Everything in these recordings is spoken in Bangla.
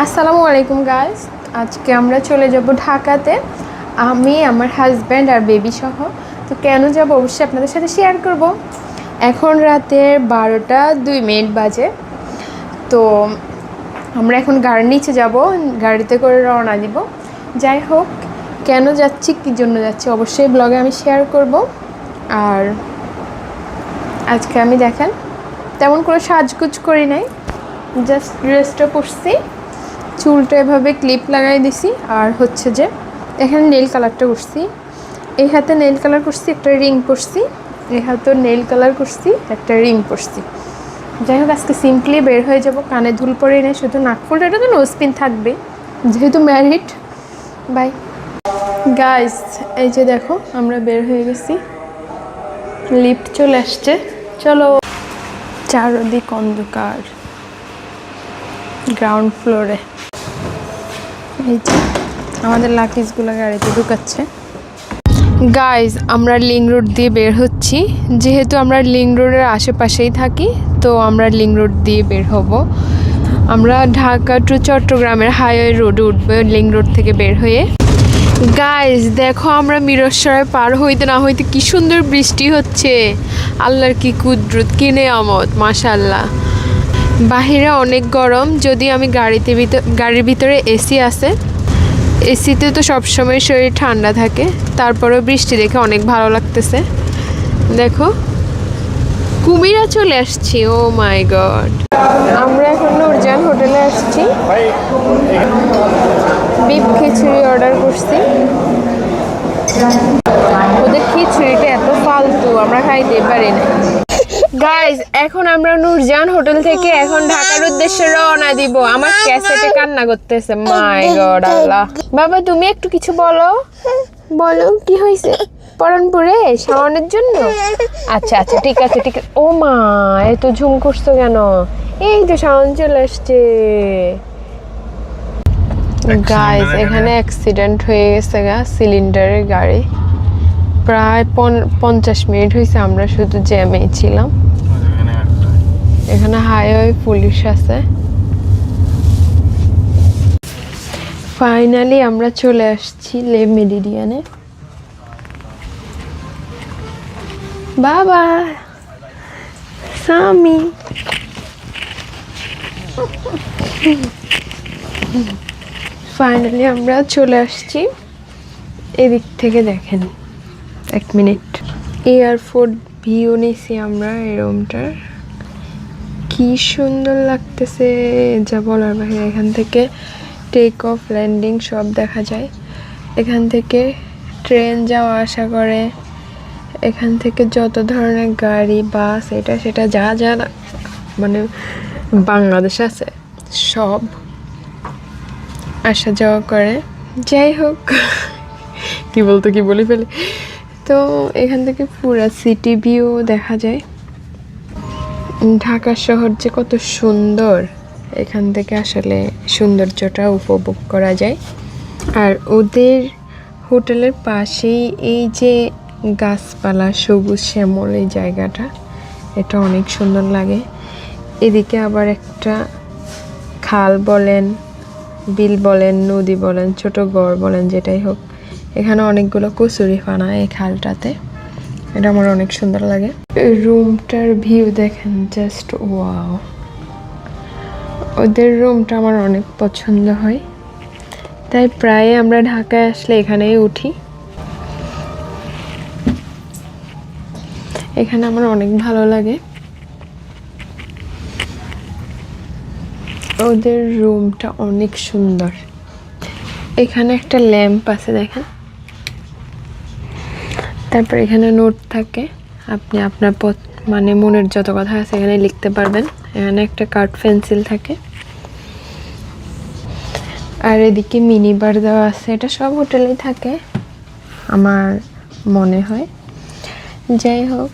আসসালামু আলাইকুম গাইস। আজকে আমরা চলে যাব ঢাকাতে, আমি আমার হাজব্যান্ড আর বেবি সহ। তো কেন যাব অবশ্যই আপনাদের সাথে শেয়ার করব। এখন রাতের 12টা 2 মিনিট বাজে। তো আমরা এখন গাড়ির নিচে যাব, গাড়িতে করে রওনা দিব। যাই হোক, কেন যাচ্ছি, কী জন্য যাচ্ছি অবশ্যই ব্লগে আমি শেয়ার করব। আর আজকে আমি দেখেন তেমন কোনো সাজগুজ করি নাই, জাস্ট ড্রেসটা পরছি, চুলটা এভাবে ক্লিপ লাগাই দিছি। আর হচ্ছে যে এখানে নেল কালারটা করছি, এই হাতে নেল কালার করছি, একটা রিং পরছি, এই হাতে নেল কালার করছি, একটা রিং পরছি। যাই হোক, আজকে সিম্পলি বের হয়ে যাব, কানে দুল পরে নেই, শুধু নাকফুলটা, এটা তো নোজপিন থাকবে যেহেতু ম্যারিড। বাই গাইস, এই যে দেখো আমরা বের হয়ে গেছি, লিফট চলে আসছে। চলো, চারদিক অন্ধকার, গ্রাউন্ড ফ্লোরে। এই যে আমাদের লাকিজগুলো গাড়িতে ঢুকাচ্ছে। গাইজ, আমরা লিং রোড দিয়ে বের হচ্ছি, যেহেতু আমরা লিং রোডের আশেপাশেই থাকি, তো আমরা লিং রোড দিয়ে বের হব। আমরা ঢাকা টু চট্টগ্রামের হাইওয়ে রোডে উঠবো লিং রোড থেকে বের হয়ে। গাইজ দেখো, আমরা মিরসরাই পার হইতে না হইতে কি সুন্দর বৃষ্টি হচ্ছে। আল্লাহর কি কুদরত, কি নেয়ামত, মাশাআল্লাহ। বাহিরে অনেক গরম, যদি আমি গাড়ির ভিতরে এসি আছে, এসিতে তো সবসময় শরীর ঠান্ডা থাকে, তারপরেও বৃষ্টি দেখে অনেক ভালো লাগতেছে। দেখো কুমিরা চলে আসছি, ও মাই গড। আমরা এখন নূরজান হোটেলে আসছি, বিফ খিচুড়ি অর্ডার করছি। ওদের খিচুড়িটা এত ফালতু, আমরা খাইতে পারি না। গাইজ, এখন আমরা নূরজান হোটেল থেকে এখন ঢাকার উদ্দেশ্যে রওনা দিব। আমার ক্যাসেটে কান্না করতেছে, মাই গড আল্লাহ। বাবা তুমি একটু কিছু বলো, বলো কি হয়েছে? পরানপুরে শাওনের জন্য? আচ্ছা আচ্ছা, ঠিক আছে ঠিক আছে। ও মা, এত ঝুম করছো কেন? এই তো শাওন চলে আসছে। গাইজ, এখানে অ্যাক্সিডেন্ট হয়ে গেছে গা, সিলিন্ডারের গাড়ি। প্রায় 50 মিনিট হয়েছে, আমরা শুধু জ্যামেই ছিলাম। এখানে হাইওয়ে পুলিশ আছে। ফাইনালি আমরা চলে আসছি লে মেরিডিয়ানে। বাবা সামি, ফাইনালি আমরা চলে আসছি। এদিক থেকে দেখেন, 1 মিনিট। এয়ারপোর্ট ভিউ নিছি আমরা এই রুমটার, কি সুন্দর লাগতেছে যা বলার বাইরে। এখান থেকে টেক অফ ল্যান্ডিং সব দেখা যায়। এখান থেকে ট্রেন যাওয়া আসা করে, এখান থেকে যত ধরনের গাড়ি, বাস, এটা সেটা যা যা মানে বাংলাদেশ আছে সব আসা যাওয়া করে। যাই হোক, কি বলে ফেলি। তো এখান থেকে পুরো সিটি ভিউ দেখা যায়। ঢাকা শহর যে কত সুন্দর, এখান থেকে আসলে সৌন্দর্যটা উপভোগ করা যায়। আর ওদের হোটেলের পাশেই এই যে গাছপালা, সবুজ শ্যামল এই জায়গাটা, এটা অনেক সুন্দর লাগে। এদিকে আবার একটা খাল বলেন, বিল বলেন, নদী বলেন, ছোট গড় বলেন, যেটাই হোক, এখানে অনেকগুলো কচুরিপানা এই খালটাতে। এটা আমার অনেক সুন্দর লাগে। রুমটার ভিউ দেখেন, জাস্ট ওয়াও। ওদের রুমটা আমার অনেক পছন্দ হয়, তাই প্রায় আমরা ঢাকায় আসলে এখানেই উঠি। এখানে আমার অনেক ভালো লাগে। ওদের রুমটা অনেক সুন্দর। এখানে একটা ল্যাম্প আছে দেখেন, তারপর এখানে নোট থাকে, আপনি আপনার মানে মনের যত কথা আছে এখানে লিখতে পারবেন। এখানে একটা কাঠ পেন্সিল থাকে। আর এদিকে মিনি বার দেওয়া আছে, এটা সব হোটেলেই থাকে আমার মনে হয়। যাই হোক,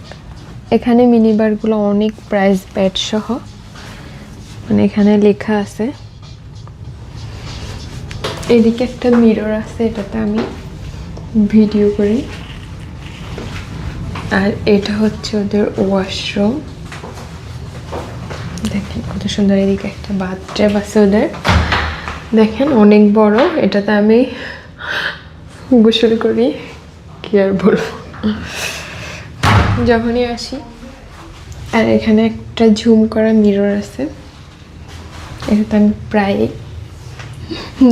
এখানে মিনি বারগুলো অনেক প্রাইস ব্যাট সহ, মানে এখানে লেখা আছে। এদিকে একটা মিরর আছে, এটাতে আমি ভিডিও করি। আর এটা হচ্ছে ওদের ওয়াশরুম, দেখেন কত সুন্দর। এদিকে একটা বাথটব আছে ওদের। দেখেন অনেক বড়, এটাতে আমি গোসল করি, কি আর বলবো যখনই আসি। আর এখানে একটা ঝুম করা মিরর আছে, এটাতে আমি প্রায়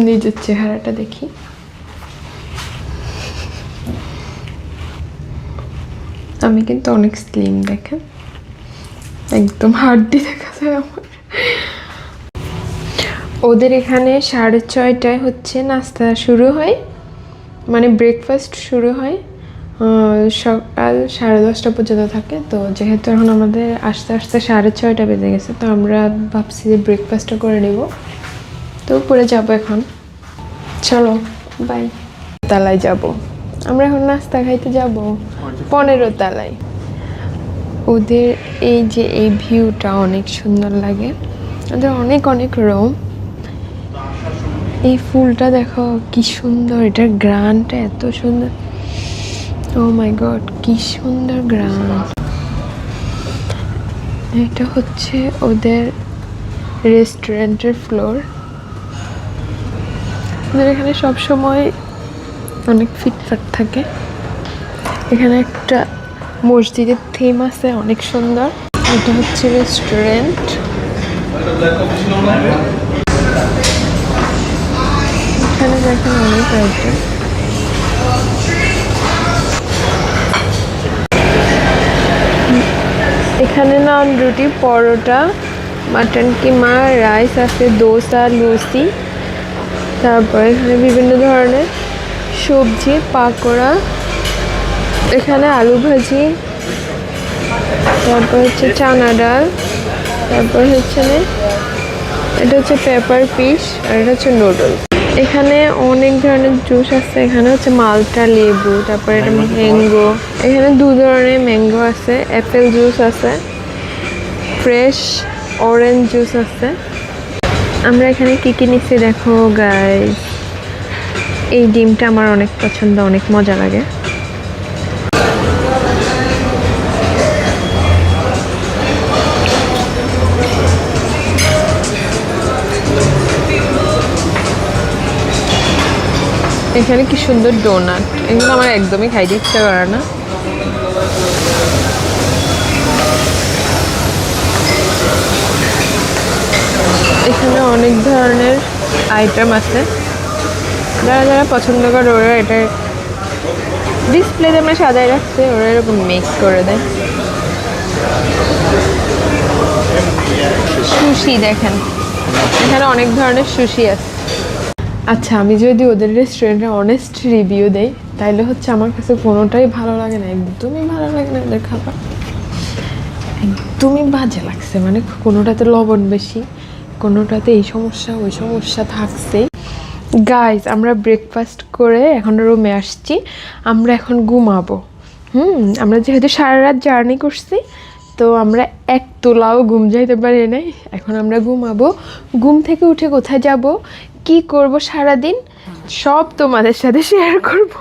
নিজের চেহারাটা দেখি। আমি কিন্তু অনেক স্লিম, দেখেন একদম হাড্ডি দেখা যায় আমার। ওদের এখানে 6:30টায় হচ্ছে নাস্তা শুরু হয়, মানে ব্রেকফাস্ট শুরু হয়, সকাল 10:30 পর্যন্ত থাকে। তো যেহেতু এখন আমাদের আস্তে আস্তে 6:30 বেজে গেছে, তো আমরা ভাবছি যে ব্রেকফাস্টটা করে নেব। তো উপরে যাব এখন, চলো বাই। তলায় যাব আমরা এখন, নাস্তা খাইতে যাব 15 তলায়। ওদের এই যে এই ভিউটা অনেক সুন্দর লাগে, ওদের অনেক অনেক রুম। এই ফুলটা দেখো কি সুন্দর, এটার গ্রানটা এত সুন্দর, ও মাই গড কি সুন্দর গ্রান। এটা হচ্ছে ওদের রেস্টুরেন্টের ফ্লোর। ওদের এখানে সবসময় অনেক ফিটফাট থাকে। এখানে একটা মসজিদের থিম আছে, অনেক সুন্দর। এটা হচ্ছে রেস্টুরেন্ট। এখানে দেখেন অনেক আইটেম। এখানে নান, রুটি, পরোটা, মাটন কিমা, রাইস আছে, দোসা, লুচি, তারপর এখানে বিভিন্ন ধরনের সবজি, পাকোড়া, এখানে আলু ভাজি, তারপর হচ্ছে চানা ডাল, তারপর হচ্ছে এটা হচ্ছে পেপার ফিশ, আর এটা হচ্ছে নুডলস। এখানে অনেক ধরনের জুস আছে, এখানে হচ্ছে মালটা, লেবু, তারপর এটা ম্যাঙ্গো, এখানে 2 ধরনের ম্যাঙ্গো আছে, অ্যাপেল জুস আছে, ফ্রেশ অরেঞ্জ জুস আছে। আমরা এখানে কি কি নিচ্ছি দেখো গাইস। এই ডিমটা আমার অনেক পছন্দ, অনেক মজা লাগে। এখানে কি সুন্দর ডোনাট, এগুলো আমার একদমই খাইতে ইচ্ছা করে না। এখানে অনেক ধরনের আইটেম আছে, যারা যারা পছন্দ করে ওরা এটা ডিসপ্লেতে আমরা সাজায় রাখছে, ওরা এরকম মিক্স করে দেয়। সুশি দেখেন, এখানে অনেক ধরনের সুশি আছে। আচ্ছা, আমি যদি ওদের রেস্টুরেন্টে অনেস্ট রিভিউ দেই, তাইলে হচ্ছে আমার কাছে কোনোটাই ভালো লাগে না, একদমই ভালো লাগে না। ওদের খাবার একদমই বাজে লাগছে, মানে কোনোটাতে লবণ বেশি, কোনোটাতে এই সমস্যা ওই সমস্যা থাকছে। গাইজ, আমরা ব্রেকফাস্ট করে এখন রুমে আসছি, আমরা এখন ঘুমাবো। আমরা যেহেতু সারা রাত জার্নি করছি, তো আমরা এক তোলাও ঘুম যাইতে পারি নাই। এখন আমরা ঘুমাবো, ঘুম থেকে উঠে কোথায় যাব, কি করব সারাদিন, সব তোমাদের সাথে শেয়ার করব।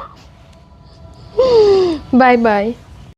Bye bye.